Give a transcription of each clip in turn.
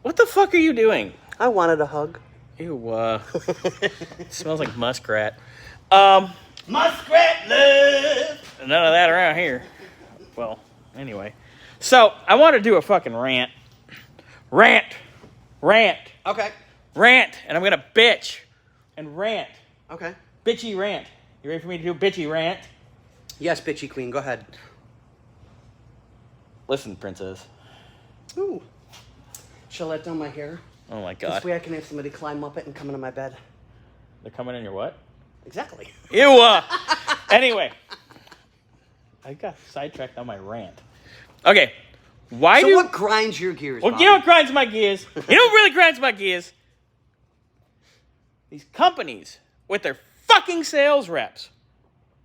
What the fuck are you doing? I wanted a hug. Ew, it smells like muskrat. Muskrat love! None of that around here. Well, anyway. So, I want to do a fucking rant. Rant. Okay. Rant. And I'm going to bitch and rant. Okay. Bitchy rant. You ready for me to do a bitchy rant? Yes, bitchy queen, go ahead. Listen, princess. Ooh. Shall I let down my hair? Oh my god. This way I can have somebody climb up it and come into my bed. They're coming in your what? Exactly. Ew. Anyway. I got sidetracked on my rant. Okay. So what grinds your gears, Well, Bobby? you know what grinds my gears? You know what really grinds my gears? These companies with their fucking sales reps.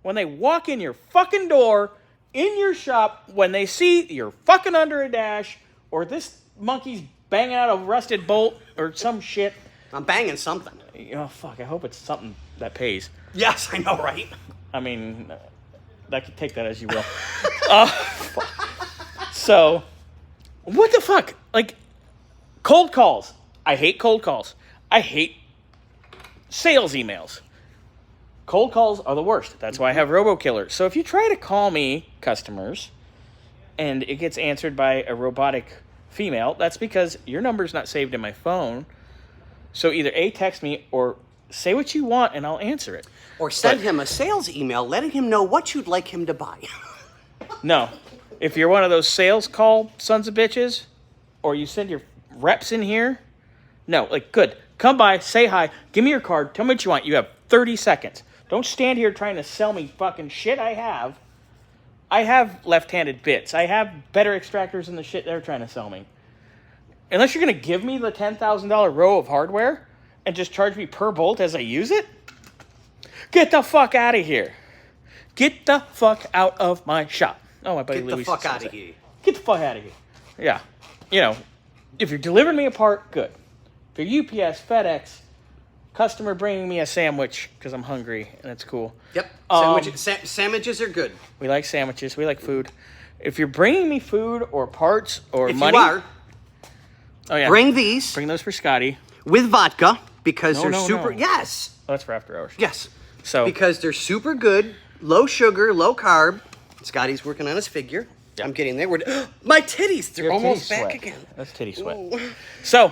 When they walk in your fucking door, in your shop, when they see you're fucking under a dash, or this monkey's banging out a rusted bolt, or some shit. I'm banging something. Oh, fuck. I hope it's something that pays. Yes, I know, right? I mean, that could take that as you will. So, what the fuck? Like, cold calls. I hate cold calls. I hate sales emails. Cold calls are the worst. That's why I have RoboKiller. So if you try to call me, customers, and it gets answered by a robotic female, that's because your number's not saved in my phone. So either A, text me, or say what you want and I'll answer it. Or send him a sales email letting him know what you'd like him to buy. No. If you're one of those sales call sons of bitches, or you send your reps in here, no, like, good. Come by, say hi, give me your card, tell me what you want. You have 30 seconds. Don't stand here trying to sell me fucking shit I have. I have left-handed bits. I have better extractors than the shit they're trying to sell me. Unless you're going to give me the $10,000 row of hardware and just charge me per bolt as I use it, get the fuck out of here. Get the fuck out of my shop. Oh, my buddy Get the Louis fuck says out of that. here. Get the fuck out of here. Yeah. You know, if you're delivering me a part, good. If you're UPS, FedEx, customer bringing me a sandwich because I'm hungry and it's cool. Yep. Sandwiches are good. We like sandwiches. We like food. If you're bringing me food or parts or If money. you are, oh, yeah. bring these Bring those for Scotty. with vodka because No, they're no, super... no. Yes. Oh, that's for after hours. Yes. So, Because they're super good, low sugar, low carb. Scotty's working on his figure. Yep. I'm getting there. My titties, they're your almost titty back sweat. again. That's titty sweat. Ooh. So,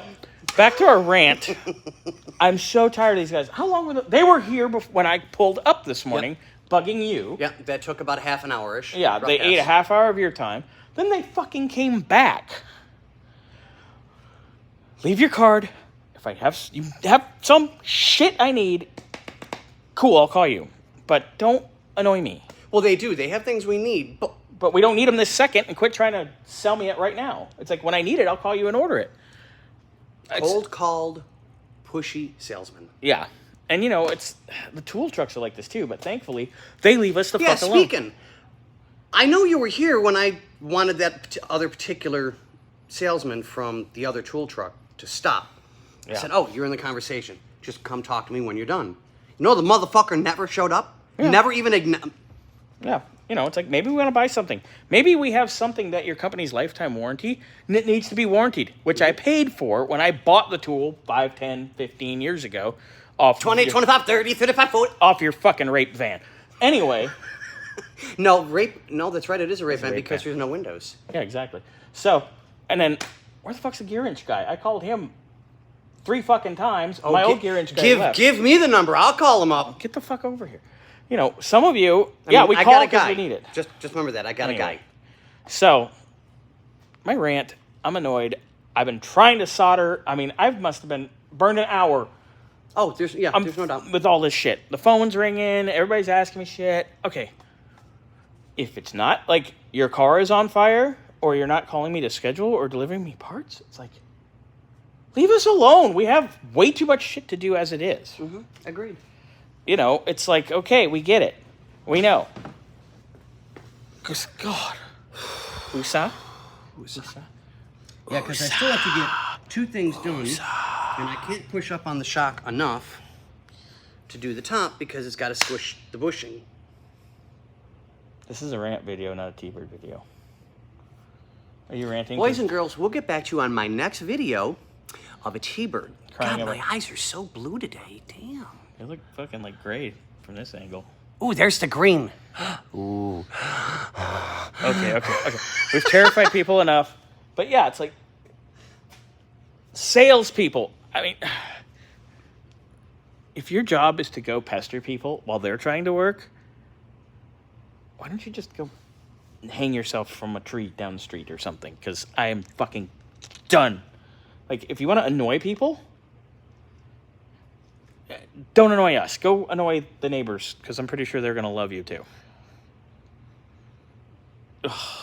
back to our rant. I'm so tired of these guys. How long were they were here when I pulled up this morning, bugging you. Yeah, that took about half an hour-ish. Yeah, they ate a half hour of your time. Then they fucking came back. Leave your card. If you have some shit I need, cool, I'll call you. But don't annoy me. Well, they do. They have things we need. But we don't need them this second, and quit trying to sell me it right now. It's like, when I need it, I'll call you and order it. Cold-called, pushy salesman. Yeah. And, you know, the tool trucks are like this, too. But thankfully, they leave us the fuck alone. Yeah, speaking. I know you were here when I wanted that other particular salesman from the other tool truck to stop. Yeah. I said, oh, you're in the conversation. Just come talk to me when you're done. You know, the motherfucker never showed up. Yeah. Never even... Yeah. You know, it's like, maybe we want to buy something. Maybe we have something that your company's lifetime warranty, and it needs to be warranted, which I paid for when I bought the tool 5, 10, 15 years ago. Off 20, 25, 30, 35, 40. Off your fucking rape van. Anyway. No, that's right. It is a rape van rape because van. there's no windows. Yeah, exactly. So, and then, where the fuck's the gear inch guy? I called him 3 fucking times. My old gear inch guy left. Give me the number. I'll call him up. Get the fuck over here. You know, some of you, we I call got a because guy. we need it. Just remember that. I got Anyway. a guy. So, my rant, I'm annoyed. I've been trying to solder. I mean, I must have been burned an hour. Oh, there's no doubt. With all this shit. The phone's ringing. Everybody's asking me shit. Okay. If it's not, like, your car is on fire, or you're not calling me to schedule or delivering me parts, it's like, leave us alone. We have way too much shit to do as it is. Mm-hmm. Agreed. You know, it's like, okay, we get it. We know. Because, God. Usa? Yeah, because I still have to get 2 things done, and I can't push up on the shock enough to do the top because it's got to squish the bushing. This is a rant video, not a T-Bird video. Are you ranting? Boys and girls, we'll get back to you on my next video of a T-bird. Crying God, over- my eyes are so blue today. Damn. You look fucking like gray from this angle. Ooh, there's the green. Ooh. Okay. We've terrified people enough. But yeah, it's like salespeople. I mean, if your job is to go pester people while they're trying to work, why don't you just go hang yourself from a tree down the street or something? Because I am fucking done. Like, if you want to annoy people, don't annoy us. Go annoy the neighbors, because I'm pretty sure they're going to love you too. Ugh.